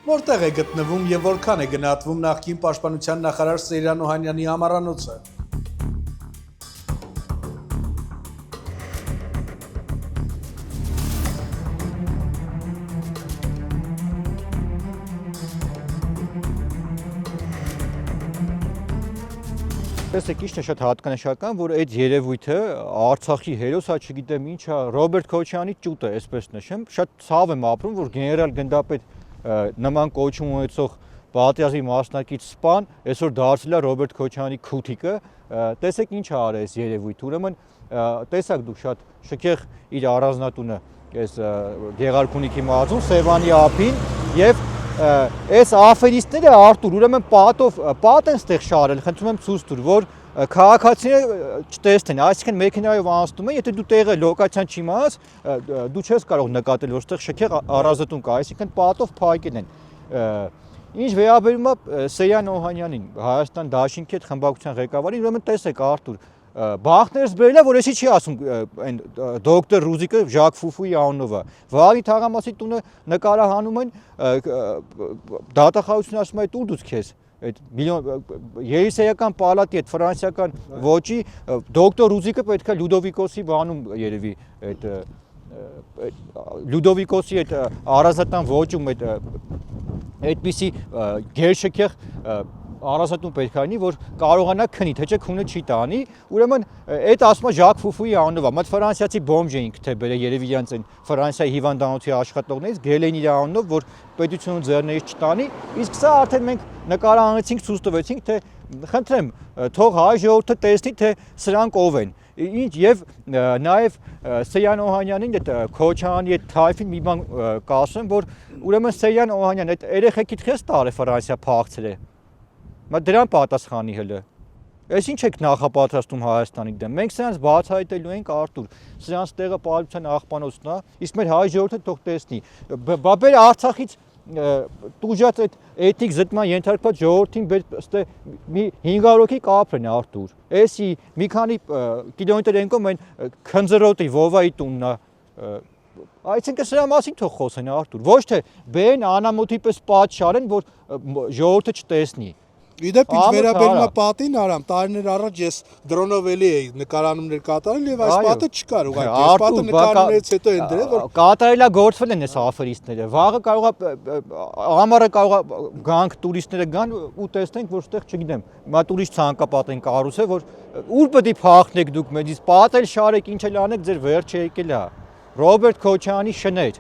Որտեղ է գտնվում եւ որքան է գնահատվում նախկին պաշտպանության նախարար Սեյրան Օհանյանի համառանոցը։ Տեսեք, ինչն է շատ հատկանշական, որ այդ երևույթը Արցախի հերոս, չգիտեմ ինչա, Ռոբերտ Քոչյանի ճուտը, այսպես նշեմ, շատ ցավ եմ ապրում, որ գեներալ գնդապետ նման կոչում ունեցող պատերազմի մասնակից սպան այսօր դարձել է Ռոբերտ Քոչյանի քութիկը, տեսեք ինչ ա արել այս երևույթը, ուրեմն տեսակ դուք շատ շքեղ իր առանձնատունը այս Գեղարքունիքի մարզում, Սևանի ափին եւ այս աֆերիստները Արտուր, ուրեմն պատ են ստեղ շարել, խնդրում եմ ցույց տուր, որ քաղաքացիները չտեսնեն, այսինքն մեքենայով անցնում են, եթե դու տեղը լոկացիան չիմանաս, դու չես կարող նկատել, որ ստեղ շքեղ առանձնատուն կա, այսինքն պատով փակել են։ Ինչ վերաբերում է Սեյրան Օհանյանին, Հայաստան Դաշինքի հետ խմբակցության ղեկավարին, ուրեմն տեսեք Արտուր, բախտներս բերել է, որ էսի չի ասում այն դոկտոր Ռուզիկը Ժակ Ֆուֆուի անունով է։ Վաղի թաղամասի տունը նկարահանում են, դատախազությունը ասում է տուր դուց քեզ։ Այդ երեսեական պալատի այդ ֆրանսիական ոճի դոկտոր Ռուզիկը պետք է Լյուդովիկոսի բանում երևի այդ Լյուդովիկոսի այդ առանձնատան ոճում այդ այդպիսի գերշքեղ առանձնատուն պետք է լինի, որ կարողանա քնի, թե չէ քունը չի տանի, ուրեմն այդ ասում է Ժակ Ֆուֆուի անունով է, մատ ֆրանսիացի բոմժ էինք թե բերել երևի իրանց այն Ֆրանսիայի հիվանդանոցի աշխատողներից, գրել էին իր անունով, որ պետությունը ձեռներից չտանի, իսկ սա արդեն մենք նկարահանեցինք, ցույց տվեցինք, թե խնդրեմ, թող հայ ժողովուրդը տեսնի, թե սրանք ով են։ Ինչ եւ նաեւ Սեյրան Օհանյանին այդ Քոչյանի այդ թայֆին մի բան կասեմ, որ ուրեմն Սեյրան Օհանյան այդ երեխեքիդ քեզ տարե Ֆրանսիա փախցրել է։ Մա դրան պատասխանի հələ։ Այս ինչ եք նախապատրաստում Հայաստանի դեմ։ Մենք սրանց բացահայտելու ենք Արտուր։ Սրանց տեղը պարության աղբանոցն է, իսկ մեր հայ ժողովուրդը թող տեսնի։ Բաբեր Արցախից տուժած այդ էթնիկ զտման ենթարկված ժողովրդին ստե մի 500 հոգի կապրեն Արտուր։ Էսի մի քանի կիլոմետր ենկում այն Քնձրոտի Վովայի տունն է։ Այսինքն սրա մասին թող խոսեն Արտուր։ Ոչ թե բեն անամոթի պես պատ շարեն, որ ժողովուրդը չտեսնի։ Իդեպ ինչ վերաբերում է պատին, Արամ, տարիներ առաջ ես դրոնով էլի էի նկարանումներ կատարել եւ այս պատը չկար ուղղակի։ Այս պատը նկարանումներից հետո են դրել, որ կատարելագործվել են այս աֆերիստները։ Վաղը կարող է ամառը կարող է գանք տուրիստները գան ու տեսնենք, որ այդտեղ, չգիտեմ, մա տուրիստ ցանկապատ են կառուցել, որ ուր պետք է փախնեք դուք մեջից, պատել շարեք, ինչ էլ անեք, ձեր վերջը եկել է։ Ռոբերտ Քոչյանի շներ։